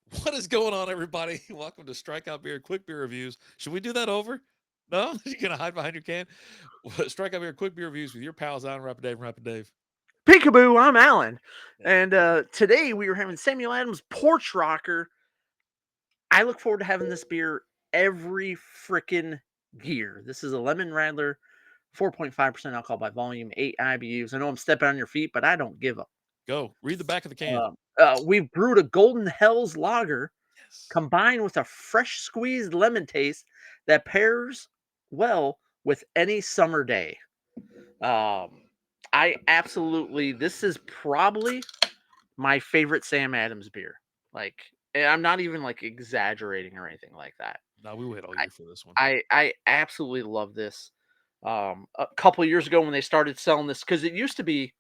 What is going on, everybody? Welcome to Strikeout Beer Quick Beer Reviews. Should we do that over? No? You're going to hide behind your can? Strikeout Beer Quick Beer Reviews with your pals, Alan Rapid Dave and Rapid Dave. Peekaboo, I'm Alan. Yeah. And today we are having Samuel Adams Porch Rocker. I look forward to having this beer every freaking year. This is a Lemon Radler, 4.5% alcohol by volume, 8 IBUs. I know I'm stepping on your feet, but I don't give a. Go. Read the back of the can. We've brewed a Golden Hell's Lager Yes. combined with a fresh squeezed lemon taste that pairs well with any summer day. Um, this is probably my favorite Sam Adams beer. Like, I'm not even like exaggerating or anything like that. No, we wait all year for this one. I absolutely love this. A couple years ago when they started selling this, because it used to be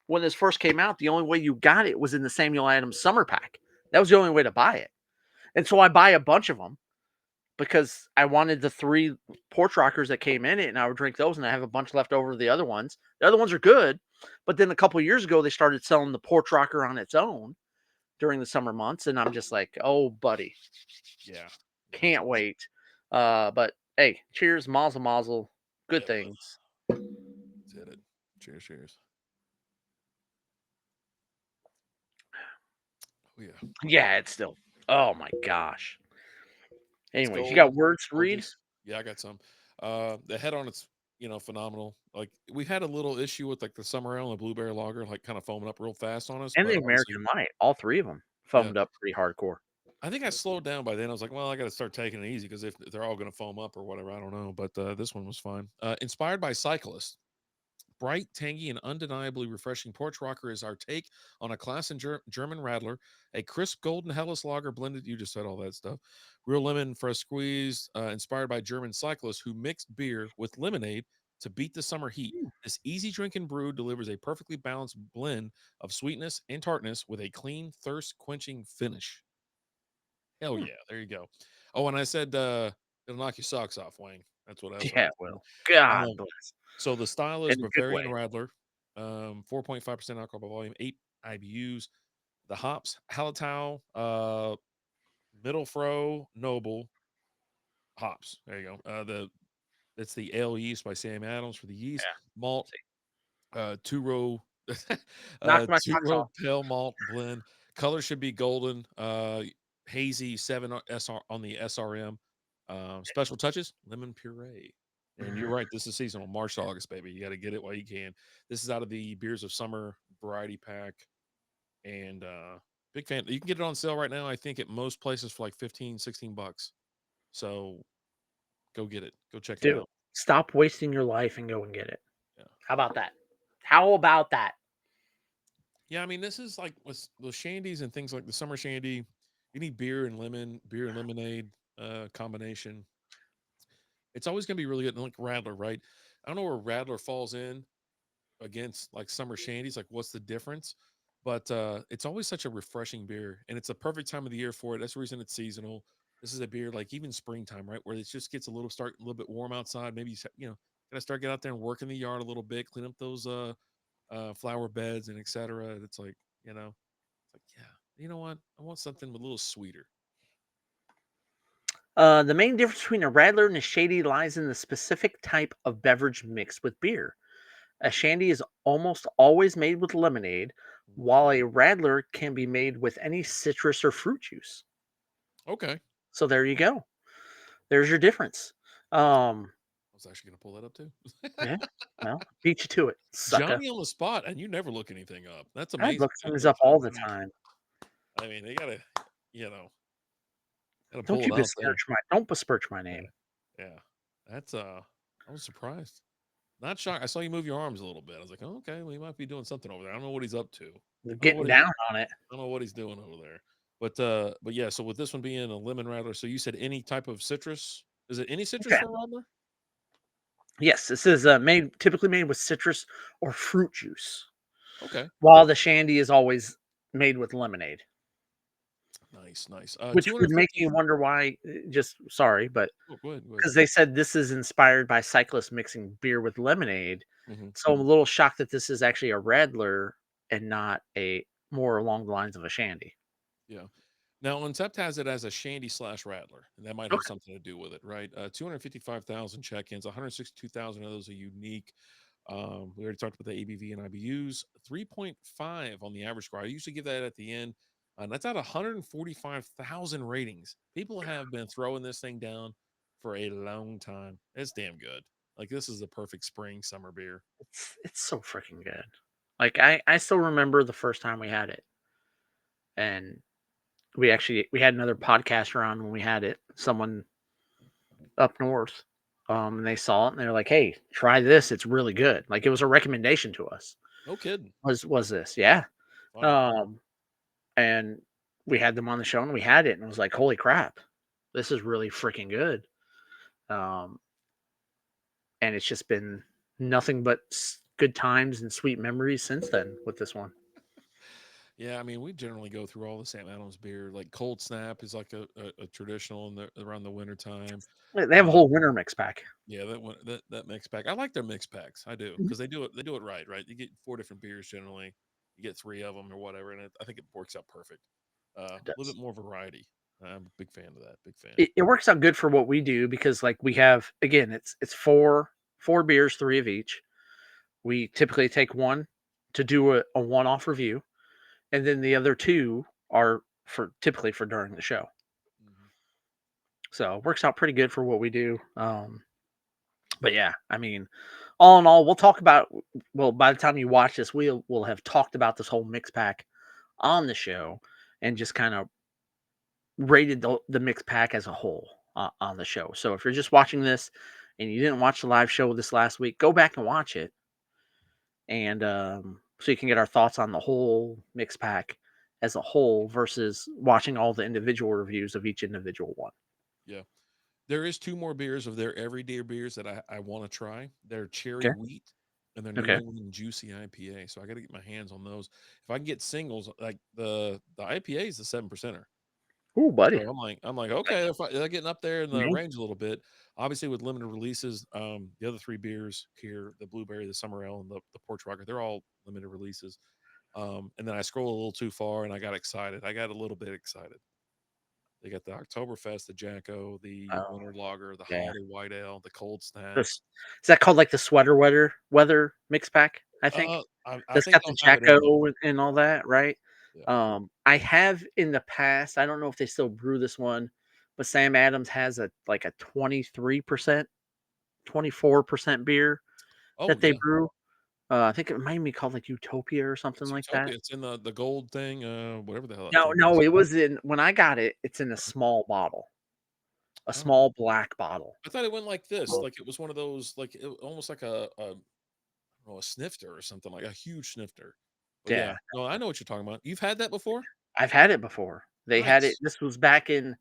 when this first came out, the only way you got it was in the Samuel Adams summer pack. That was the only way to buy it, and so I buy a bunch of them because I wanted the 3 Porch Rockers that came in it, and I would drink those, and I have a bunch left over of the other ones. The other ones are good, but then a couple years ago they started selling the Porch Rocker on its own during the summer months, and I'm just like, oh, buddy, Yeah. Yeah, it's can't awesome. wait. But hey, cheers, mazel mazel, good Yeah, things. let's hit it. Cheers, cheers. Oh, yeah. Yeah, it's still. Oh my gosh. It's Anyways, you got golden, words to read? gorgeous. Yeah, I got some. The head on it's phenomenal. Like we had a little issue with like the summer ale and the blueberry lager, like kind of foaming up real fast on us. And But the obviously, American Light, all 3 of them yeah, foamed up pretty hardcore. I think I slowed down by then. I was like, well, I got to start taking it easy because if they're all going to foam up or whatever, I don't know. But this one was fine. Inspired by Cyclists, bright, tangy, and undeniably refreshing Porch Rocker is our take on a class in German Radler, a crisp golden Helles lager blended. You just said all that stuff. Real lemon, fresh squeeze, inspired by German cyclists who mixed beer with lemonade to beat the summer heat. Hmm. This easy drinking brew delivers a perfectly balanced blend of sweetness and tartness with a clean, thirst quenching finish. Hell Hmm. yeah, there you go. Oh, and I said it'll knock your socks off, Wayne. That's what I Yeah, was saying. well, God Um, bless. so the style is In a good Bavarian way. Radler, 4.5% alcohol by volume, 8 IBUs. The hops, Hallertau, Mittelfrueh, Noble hops. There you go. That's the ale yeast by Sam Adams for the yeast. Yeah. Malt, See, two row, knocked my two socks row off. pale malt blend. Color should be golden. Hazy 7 SR on the SRM. Special touches, lemon puree. And you're Mhm. right. This is seasonal, March to August, baby. You got to get it while you can. This is out of the Beers of Summer variety pack, and big fan. You can get it on sale right now. I think at most places for like 15, $16. So go get it. Go check it Dude, out. stop wasting your life and go and get it. Yeah. How about that? How about that? Yeah, I mean, this is like with shandies and things like the summer shandy. You need beer and lemon, beer and lemonade combination. It's always going to be really good. And like Radler, right? I don't know where Radler falls in against like summer shandies. Like, what's the difference? But it's always such a refreshing beer, and it's a perfect time of the year for it. That's the reason it's seasonal. This is a beer like even springtime, right, where it just gets a little bit warm outside. Maybe gotta start get out there and work in the yard a little bit, clean up those flower beds and etc. It's like it's like yeah, you know what? I want something a little sweeter. The main difference between a Radler and a Shady lies in the specific type of beverage mixed with beer. A Shandy is almost always made with lemonade, while a Radler can be made with any citrus or fruit juice. Okay, So there you go. There's your difference. Um, I was actually gonna pull that up too. yeah, well, beat you to it, sucker. Johnny on the spot, and you never look anything up. That's I amazing, look man. things Like, up all the time. I mean, they you know, gotta Don't pull you it out there. besmirch my don't besmirch my Yeah, name. yeah. That's I was surprised. Not shocked. I saw you move your arms a little bit. I was like, oh, okay, well, he might be doing something over there. I don't know what he's up to. I don't know Getting what he, down on it. I don't know what he's doing over there. But yeah. So with this one being a lemon radler, so you said any type of citrus? Is it any citrus Okay. for a radler? Yes, this is typically made with citrus or fruit juice, Okay, while the shandy is always made with lemonade, nice, nice. which Two hundred would make me fifty. wonder why. Just sorry, but Oh, go ahead, go ahead. because they said this is inspired by cyclists mixing beer with lemonade, Hmm. so I'm a little shocked that this is actually a Radler and not a more along the lines of a shandy. Yeah. Now, Untapped has it as a shandy slash Radler, and that might have Okay. something to do with it, right? 255,000 check-ins, 162,000 of those are unique. We already talked about the ABV and IBUs. 3.5 on the average score. I usually give that at the end. That's at 145,000 ratings. People have been throwing this thing down for a long time. It's damn good. Like this is the perfect spring summer beer. It's so freaking good. Like I still remember the first time we had it, and we had another podcaster on when we had it. Someone up north, and they saw it and they're like, "Hey, try this. It's really good." Like it was a recommendation to us. No kidding. Was this? Yeah. Wow. Um, and we had them on the show and we had it and it was like, "Holy crap, this is really freaking good." Um, and it's just been nothing but good times and sweet memories since then with this one. Yeah, I mean, we generally go through all the Sam Adams beer. Like Cold Snap is like a traditional in the around the winter time. They have a whole winter mix pack. Yeah, that one that mix pack. I like their mix packs. I do Mhm. because they do it right. Right, you get four different beers generally. You get three of them or whatever, and I think it works out perfect. A It little does. bit more variety. I'm a big fan of that. Big fan. It works out good for what we do because like we have again, it's four beers, three of each. We typically take one to do a one-off review, and then the other two are for typically for during the show. Hmm. So it works out pretty good for what we do. But yeah, I mean, all in all, we'll talk about. Well, by the time you watch this, we'll have talked about this whole mix pack on the show and just kind of rated the mix pack as a whole on the show. So if you're just watching this and you didn't watch the live show this last week, go back and watch it, and so you can get our thoughts on the whole mix pack as a whole versus watching all the individual reviews of each individual one. Yeah, there is two more beers of their everyday beers that I want to try. They're cherry Okay. wheat and their New Okay. England juicy IPA. So I got to get my hands on those. If I can get singles, like the IPA is the 7%er. Ooh, buddy. So I'm like, okay, they're getting up there in the Me. range a little bit. Obviously, with limited releases, the other three beers here, the blueberry, the summer ale, and the porch rocker, they're all limited releases. And then I scrolled a little too far, and I got excited. I got a little bit excited. They got the Oktoberfest, the Jacko, the Oh, Winter Lager, the yeah. Holiday White Ale, the Cold Snap. This is that called like the sweater weather mix pack? I think I that's think got the they'll have it in there. Jacko and all that, right? Yeah. I have in the past. I don't know if they still brew this one, but Sam Adams has a like a 23%, 24% beer Oh that they yeah, brew. I think it might be called like Utopia or something it's like that. Utopia. It's in the gold thing, whatever the hell that No, thing no, is. it was in when I got it. It's in a small bottle, a Oh, small black bottle. I thought it went like this. Like it was one of those, like almost like a snifter or something like a huge snifter. But yeah, Yeah, no, I know what you're talking about. You've had that before? I've had it before. They had it. Nice. This was back in.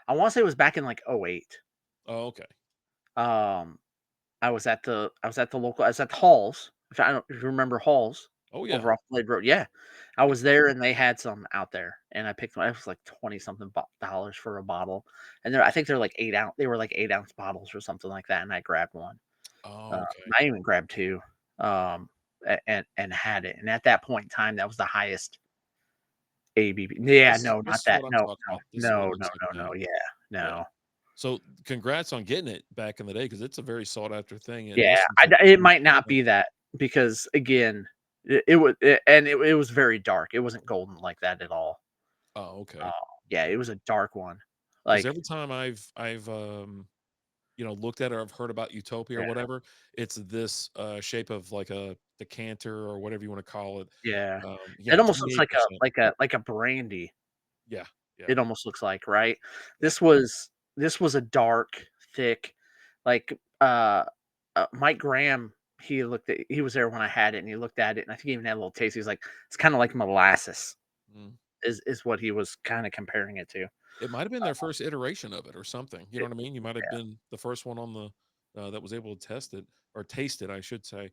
I want to say it was back in like '08. Oh, okay. Um, I was at the local. I was at Halls. If you remember Halls Oh yeah. over off Blade Road. Yeah, I Yep. was there and they had some out there, and I picked one. It was like 20 something dollars for a bottle, and I think they're like 8 ounce. They were like 8 ounce bottles or something like that, and I grabbed one. Oh, okay. I even grabbed two, and had it. And at that point in time, that was the highest ABV. Yeah, no, This not is that. what I'm No, talking no, about. This is what no, no, looks like no, that. no. Yeah, Yeah. no. So congrats on getting it back in the day because it's a very sought after thing, and Yeah, this is a it huge might not thing. be that because again, it was very dark. It wasn't golden like that at all. Oh, Uh, okay. yeah, it Okay. was a dark one. Because Like, every time I've looked at or I've heard about Utopia or yeah, whatever, it's this shape of like a decanter or whatever you want to call it. yeah. It Yeah, almost looks like 28%. a brandy. Yeah, yeah, It almost looks like, right? yeah. This was a dark, thick, like Mike Graham. He was there when I had it, and he looked at it, and I think he even had a little taste. He was like, "It's kind of like molasses," Mm. is what he was kind of comparing it to. It might have been their first iteration of it or something. You know It- what I mean? You might have been the first one on the that was able to test it or taste it, I should say.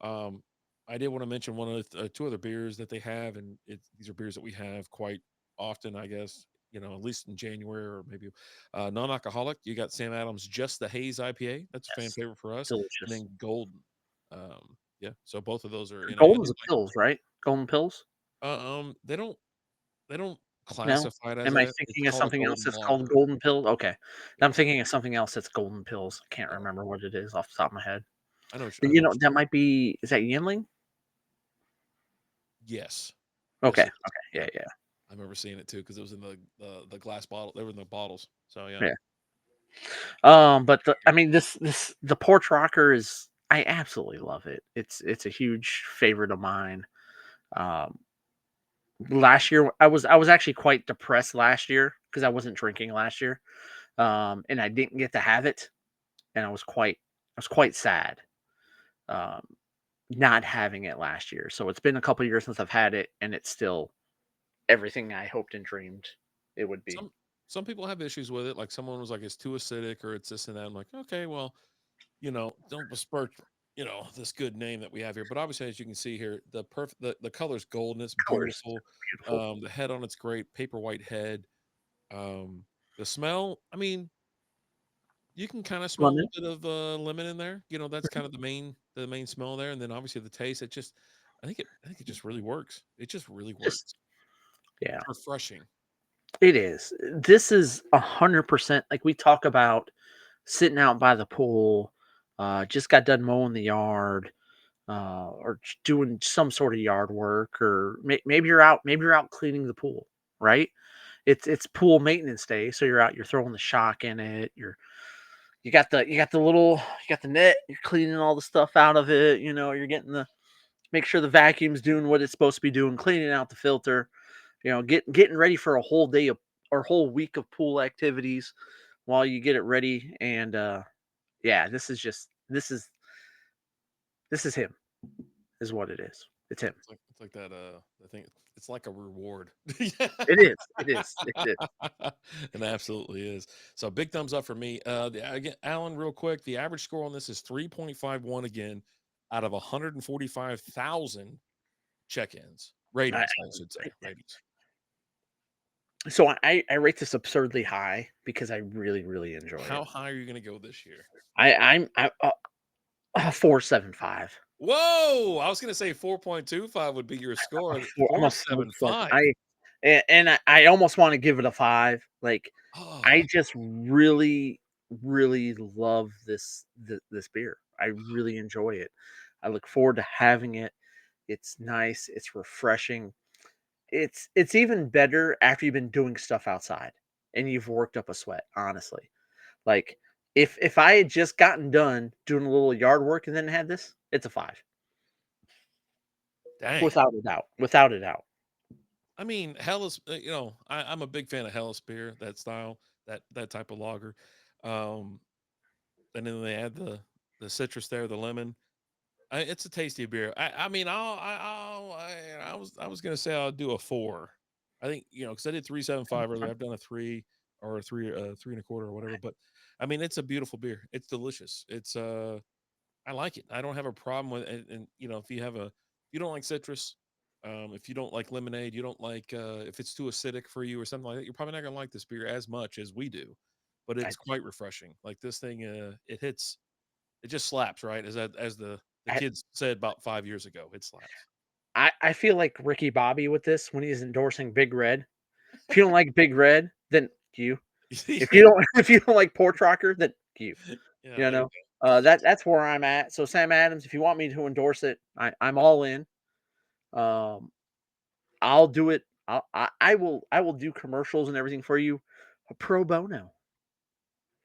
Um, I did want to mention one of two other beers that they have, and these are beers that we have quite often, I guess. At least in January or maybe non-alcoholic. You got Sam Adams Just the Haze IPA. That's a fan Yes, favorite for us, and delicious. then Golden. Yeah, so both of those are in it, and Golden's then a pills, right? Golden pills. they don't No? classified as Am I that. It's thinking of called a something else golden that's called lager. golden pill? Okay. I'm Yeah, thinking of something else that's golden pills. I can't yeah. remember what it is off the top of my head. I But, know what that might be, is that Yinling? yes. Yes, Okay, it is. okay, yeah, Yep. yeah, I remember seeing it too because it was in the glass bottle. They were in the bottles. So yeah. yeah. But I mean, the Porch Rocker is, I absolutely love it. It's a huge favorite of mine. Um, Last year I was actually quite depressed last year because I wasn't drinking last year. And I didn't get to have it, and I was quite sad. Um, Not having it last year. So it's been a couple years since I've had it, and it's still everything I hoped and dreamed it would be. Some people have issues with it. Like someone was like, it's too acidic or it's this and that. I'm like, okay, well, don't besmirch, this good name that we have here. But obviously, as you can see here, the color's golden. It's Colors beautiful. beautiful. The head on it's great, paper white head. The smell, I mean, you can kind of smell a Lemon. little bit of lemon in there. That's kind of the main smell there. And then obviously the taste. I think it just really works. It just really Just works. yeah, It's refreshing. it is. This is 100% like we talk about sitting out by the pool. Just got done mowing the yard, or doing some sort of yard work, or maybe you're out cleaning the pool, right? It's pool maintenance day, so you're out, you're throwing the shock in it, you got the net, you're cleaning all the stuff out of it, you're getting the make sure the vacuum's doing what it's supposed to be doing, cleaning out the filter, getting ready for a whole day of or whole week of pool activities while you get it ready. And yeah, this is him, is what it is. It's him. It's like that. I think it's like a reward. It is. It is. It is. It absolutely is. So big thumbs up for me. Again, Alan, real quick, the average score on this is 3.51 again out of 145,000 check-ins, I, ratings. I should say ratings. so I rate this absurdly high because I really really enjoy How it. high are you going to go this year? I'm 4.75. Whoa! I was going to say 4.25 would be your score. I'm a 4.7. 4.75. I almost want to give it a 5. Like, I Oh, just really really love this beer. I really enjoy it. I look forward to having it. It's nice, it's refreshing. It's even better after you've been doing stuff outside and you've worked up a sweat, honestly. Like, if I had just gotten done doing a little yard work and then had this, it's a 5. dang. Without a doubt. Without a doubt. I mean, Hellas. I'm a big fan of Hellas beer, that style, that type of lager. Um, and then they add the citrus there, the lemon. It's a tasty beer. I mean, I was gonna say I'll do a 4. I think because I did 3.75 earlier. I've done a 3 or a 3.25 or whatever. But I mean, it's a beautiful beer. It's delicious. I like it. I don't have a problem with it. And if you don't like citrus, if you don't like lemonade, you don't like if it's too acidic for you or something like that, you're probably not gonna like this beer as much as we do. But I it's quite refreshing. Like this thing, it just slaps, right? As the I kids said about 5 years ago, it slaps. I feel like Ricky Bobby with this when he's endorsing Big Red. If you don't like Big Red, then you. If you Yeah, don't if you don't like Porch Rocker, then you. yeah, You there you know? go. That's where I'm at. So Sam Adams, if you want me to endorse it, I'm all in. Um, I'll do it. I will do commercials and everything for you, pro bono.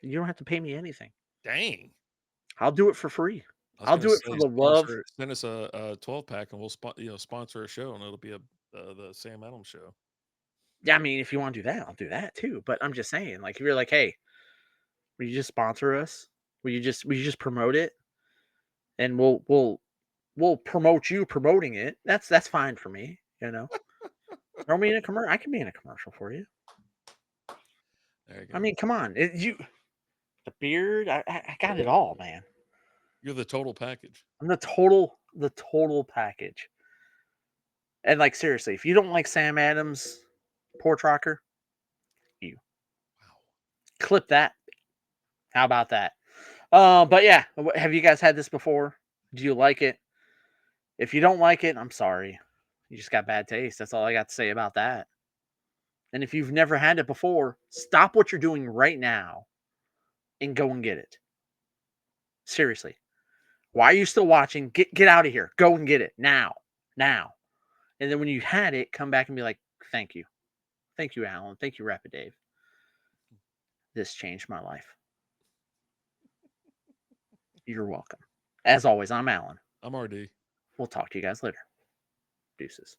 You don't have to pay me anything. Dang. I'll do it for free. I was I'll gonna do it for say the love. send us a 12 pack and we'll sponsor a show and it'll be the Sam Adams show. Yeah, I mean, if you want to do that, I'll do that too. But I'm just saying, like, if you're like, hey, will you just sponsor us? Will you just promote it? And we'll promote you promoting it. That's fine for me. Throw me in a commercial. I can be in a commercial for you. There you I go. mean, come on, the beard. I got it all, man. You're the total package. I'm the total package. And like seriously, if you don't like Sam Adams, Porch Rocker, you Wow. clip that. How about that? But yeah, have you guys had this before? Do you like it? If you don't like it, I'm sorry. You just got bad taste. That's all I got to say about that. And if you've never had it before, stop what you're doing right now and go and get it. Seriously. Why are you still watching? Get out of here. Go and get it now. Now. And then when you had it, come back and be like, thank you. Thank you, Alan. Thank you, Rapid Dave. This changed my life. You're welcome. As always, I'm Alan. I'm RD. We'll talk to you guys later. Deuces.